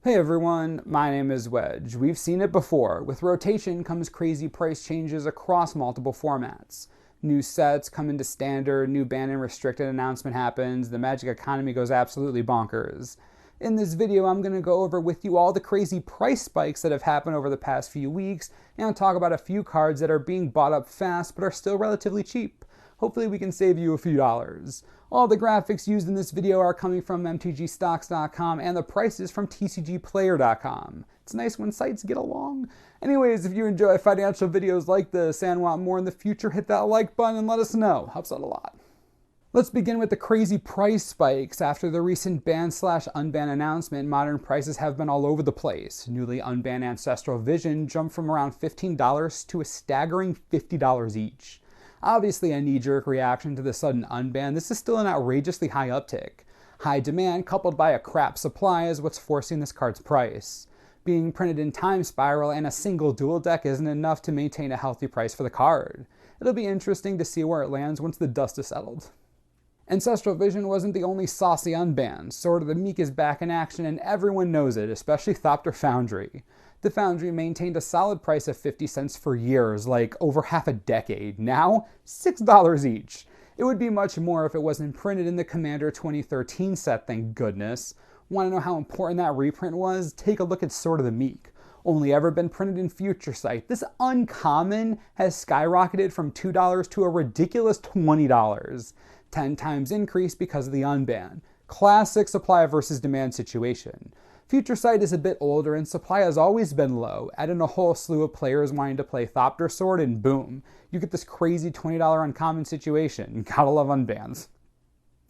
Hey everyone, my name is Wedge. We've seen it before. With rotation comes crazy price changes across multiple formats. New sets come into standard, new banned and restricted announcement happens, the Magic economy goes absolutely bonkers. In this video, I'm going to go over with you all the crazy price spikes that have happened over the past few weeks, and talk about a few cards that are being bought up fast but are still relatively cheap. Hopefully we can save you a few dollars. All the graphics used in this video are coming from MTGstocks.com and the prices from TCGplayer.com. It's nice when sites get along. Anyways, if you enjoy financial videos like this and want more in the future, hit that like button and let us know. Helps out a lot. Let's begin with the crazy price spikes. After the recent ban/unban announcement, modern prices have been all over the place. Newly unbanned Ancestral Vision jumped from around $15 to a staggering $50 each. Obviously a knee-jerk reaction to the sudden unban, this is still an outrageously high uptick. High demand coupled by a crap supply is what's forcing this card's price. Being printed in Time Spiral and a single dual deck isn't enough to maintain a healthy price for the card. It'll be interesting to see where it lands once the dust is settled. Ancestral Vision wasn't the only saucy unban. Sword of the Meek is back in action and everyone knows it, especially Thopter Foundry. The Foundry maintained a solid price of 50 cents for years, like over half a decade. Now, $6 each. It would be much more if it wasn't printed in the Commander 2013 set, thank goodness. Want to know how important that reprint was? Take a look at Sword of the Meek. Only ever been printed in Future Sight. This uncommon has skyrocketed from $2 to a ridiculous $20. 10 times increase because of the unban. Classic supply versus demand situation. Future Sight is a bit older and supply has always been low. Add in a whole slew of players wanting to play Thopter Sword and boom, you get this crazy $20 uncommon situation. Gotta love unbans.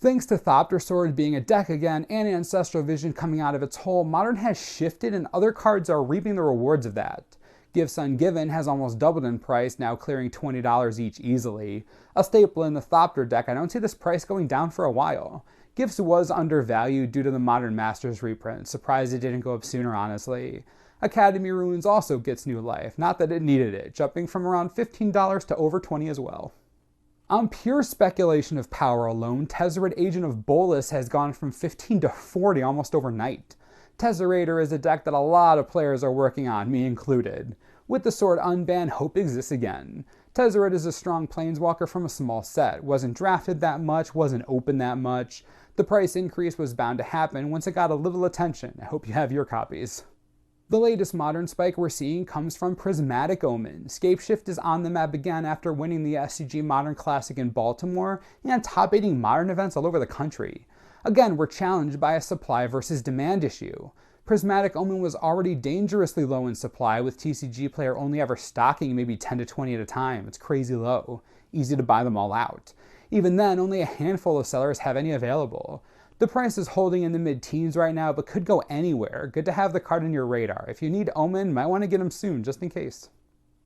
Thanks to Thopter Sword being a deck again and Ancestral Vision coming out of its hole, Modern has shifted and other cards are reaping the rewards of that. Gifts Ungiven has almost doubled in price, now clearing $20 each easily. A staple in the Thopter deck, I don't see this price going down for a while. Gifts was undervalued due to the Modern Masters reprint. Surprised it didn't go up sooner, honestly. Academy Ruins also gets new life, not that it needed it, jumping from around $15 to over $20 as well. On pure speculation of power alone, Tezzeret Agent of Bolas has gone from 15 to 40 almost overnight. Tezzeret is a deck that a lot of players are working on, me included. With the sword unbanned, hope exists again. Tezzeret is a strong planeswalker from a small set, wasn't drafted that much, wasn't open that much. The price increase was bound to happen once it got a little attention. I hope you have your copies. The latest Modern spike we're seeing comes from Prismatic Omen. Scapeshift is on the map again after winning the SCG Modern Classic in Baltimore and top 8 Modern events all over the country. Again, we're challenged by a supply versus demand issue. Prismatic Omen was already dangerously low in supply, with TCG Player only ever stocking maybe 10 to 20 at a time. It's crazy low. Easy to buy them all out. Even then, only a handful of sellers have any available. The price is holding in the mid-teens right now, but could go anywhere. Good to have the card on your radar. If you need Omen, might want to get him soon, just in case.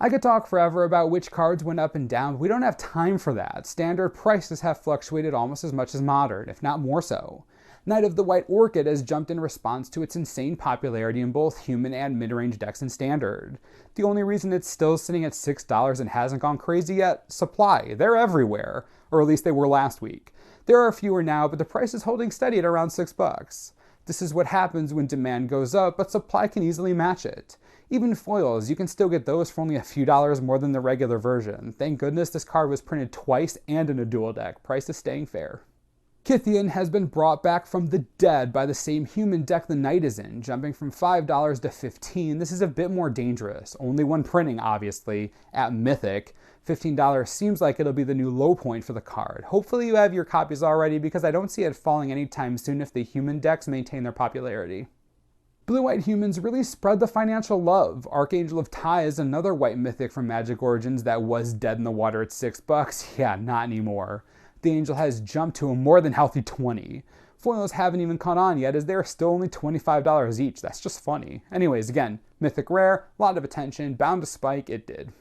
I could talk forever about which cards went up and down, but we don't have time for that. Standard prices have fluctuated almost as much as Modern, if not more so. Knight of the White Orchid has jumped in response to its insane popularity in both human and mid-range decks in Standard. The only reason it's still sitting at $6 and hasn't gone crazy yet? Supply. They're everywhere. Or at least they were last week. There are fewer now, but the price is holding steady at around $6. This is what happens when demand goes up, but supply can easily match it. Even foils, you can still get those for only a few dollars more than the regular version. Thank goodness this card was printed twice and in a dual deck. Price is staying fair. Kythian has been brought back from the dead by the same human deck the Knight is in, jumping from $5 to $15. This is a bit more dangerous. Only one printing, obviously, at Mythic. $15 seems like it'll be the new low point for the card. Hopefully you have your copies already, because I don't see it falling anytime soon if the human decks maintain their popularity. Blue-white humans really spread the financial love. Archangel of Avacyn is another white mythic from Magic Origins that was dead in the water at $6. Yeah, not anymore. The Angel has jumped to a more than healthy 20. Foils haven't even caught on yet, as they're still only $25 each. That's just funny. Anyways, again, mythic rare, a lot of attention, bound to spike, it did.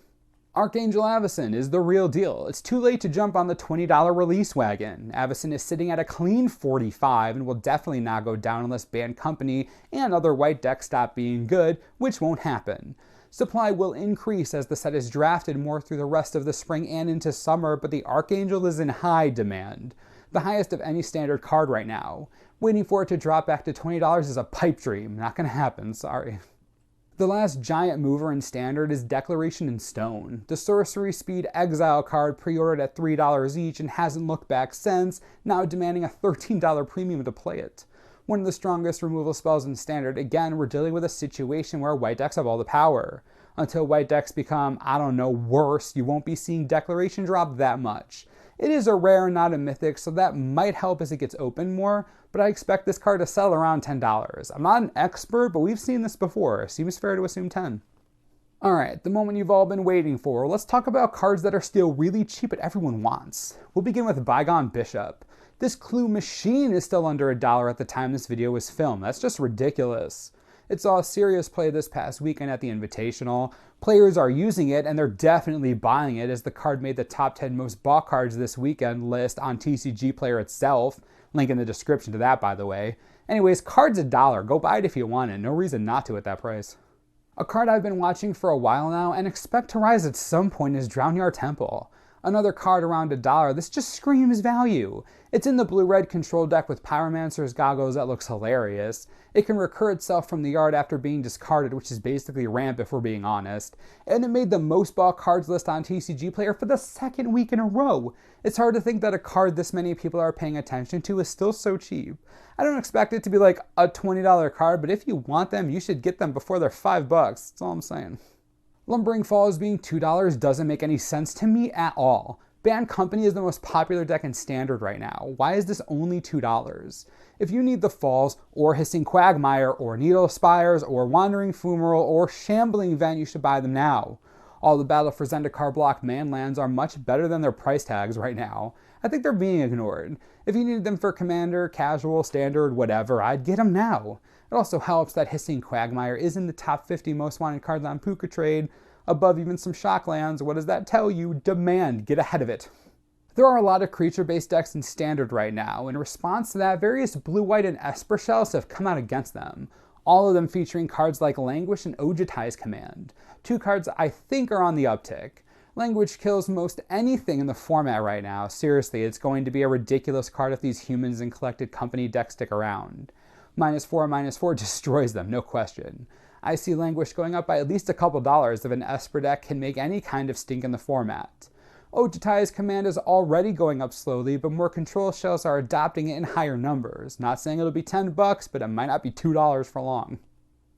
Archangel Avacyn is the real deal. It's too late to jump on the $20 release wagon. Avacyn is sitting at a clean 45 and will definitely not go down unless Banned Company and other white decks stop being good, which won't happen. Supply will increase as the set is drafted more through the rest of the spring and into summer, but the Archangel is in high demand. the highest of any standard card right now. Waiting for it to drop back to $20 is a pipe dream. Not gonna happen, sorry. The last giant mover in standard is Declaration in Stone, the sorcery speed exile card pre-ordered at $3 each and hasn't looked back since, now demanding a $13 premium to play it. One of the strongest removal spells in standard. Again, we're dealing with a situation where white decks have all the power. Until white decks become, I don't know, worse, you won't be seeing Declaration drop that much. It is a rare, not a mythic, so that might help as it gets open more, but I expect this card to sell around $10. I'm not an expert, but we've seen this before. Seems fair to assume 10. Alright, the moment you've all been waiting for. Let's talk about cards that are still really cheap but everyone wants. We'll begin with Bygone Bishop. This clue machine is still under $1 at the time this video was filmed. That's just ridiculous. It saw a serious play this past weekend at the Invitational. Players are using it, and they're definitely buying it, as the card made the top 10 most bought cards this weekend list on TCG Player itself. Link in the description to that, by the way. Anyways, card's $1. Go buy it if you want it. No reason not to at that price. A card I've been watching for a while now and expect to rise at some point is Drownyard Temple. Another card around $1. This just screams value. It's in the blue-red control deck with Pyromancer's Goggles that looks hilarious. It can recur itself from the yard after being discarded, which is basically ramp if we're being honest. And it made the most bought cards list on TCG Player for the second week in a row. It's hard to think that a card this many people are paying attention to is still so cheap. I don't expect it to be like a $20 card, but if you want them, you should get them before they're $5. That's all I'm saying. Lumbering Falls being $2 doesn't make any sense to me at all. Band Company is the most popular deck in Standard right now. Why is this only $2? If you need the Falls, or Hissing Quagmire, or Needle Spires, or Wandering Fumarole, or Shambling Vent, you should buy them now. All the Battle for Zendikar block man lands are much better than their price tags right now. I think they're being ignored. If you needed them for Commander, Casual, Standard, whatever, I'd get them now. It also helps that Hissing Quagmire is in the top 50 most wanted cards on Puka Trade, above even some Shocklands. What does that tell you? Demand. Get ahead of it. There are a lot of creature-based decks in Standard right now. In response to that, various blue-white and Esper Shells have come out against them. All of them featuring cards like Languish and Ojutai's Command. Two cards I think are on the uptick. Language kills most anything in the format right now. Seriously, it's going to be a ridiculous card if these Humans and Collected Company decks stick around. -4/-4 destroys them, no question. I see Languish going up by at least a couple dollars if an Esper deck can make any kind of stink in the format. Ojutai's Command is already going up slowly, but more control shells are adopting it in higher numbers. Not saying it'll be $10, but it might not be $2 for long.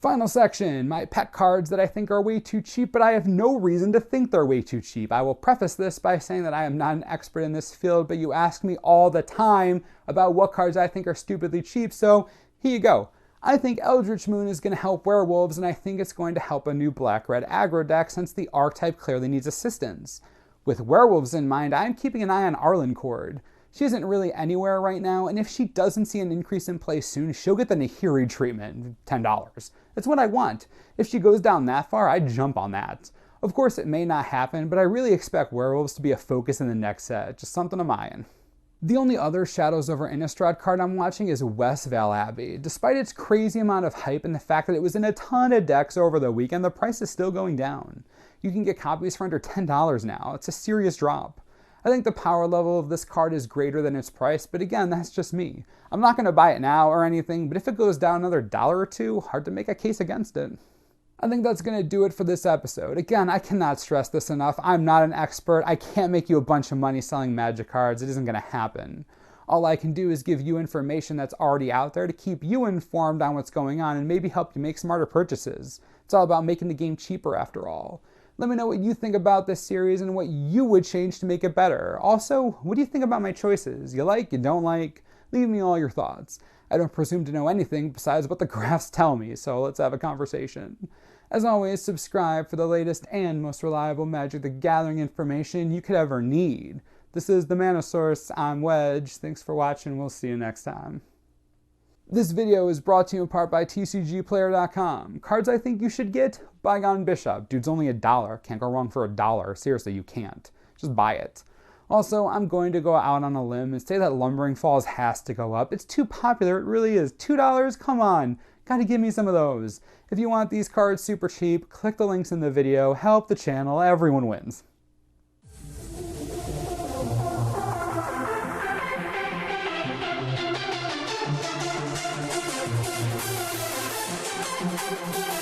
Final section, my pet cards that I think are way too cheap, but I have no reason to think they're way too cheap. I will preface this by saying that I am not an expert in this field, but you ask me all the time about what cards I think are stupidly cheap, so here you go. I think Eldritch Moon is going to help werewolves, and I think it's going to help a new black-red aggro deck since the archetype clearly needs assistance. With werewolves in mind, I'm keeping an eye on Arlencord. She isn't really anywhere right now, and if she doesn't see an increase in play soon, she'll get the Nahiri treatment, $10. That's what I want. If she goes down that far, I'd jump on that. Of course, it may not happen, but I really expect werewolves to be a focus in the next set, just something I'm eyeing. The only other Shadows over Innistrad card I'm watching is Westvale Abbey. Despite its crazy amount of hype and the fact that it was in a ton of decks over the weekend, the price is still going down. You can get copies for under $10 now. It's a serious drop. I think the power level of this card is greater than its price, but again, that's just me. I'm not going to buy it now or anything, but if it goes down another $1 or $2, hard to make a case against it. I think that's going to do it for this episode. Again, I cannot stress this enough. I'm not an expert. I can't make you a bunch of money selling Magic cards. It isn't going to happen. All I can do is give you information that's already out there to keep you informed on what's going on and maybe help you make smarter purchases. It's all about making the game cheaper after all. Let me know what you think about this series and what you would change to make it better. Also, what do you think about my choices? You like, you don't like? Leave me all your thoughts. I don't presume to know anything besides what the graphs tell me, so let's have a conversation. As always, subscribe for the latest and most reliable Magic the Gathering information you could ever need. This is the Mana Source. I'm Wedge. Thanks for watching. We'll see you next time. This video is brought to you in part by TCGplayer.com. Cards I think you should get? Bygone Bishop. Dude's only $1. Can't go wrong for $1. Seriously, you can't. Just buy it. Also, I'm going to go out on a limb and say that Lumbering Falls has to go up. It's too popular. It really is. $2? Come on. Gotta give me some of those. If you want these cards super cheap, click the links in the video. Help the channel. Everyone wins. you.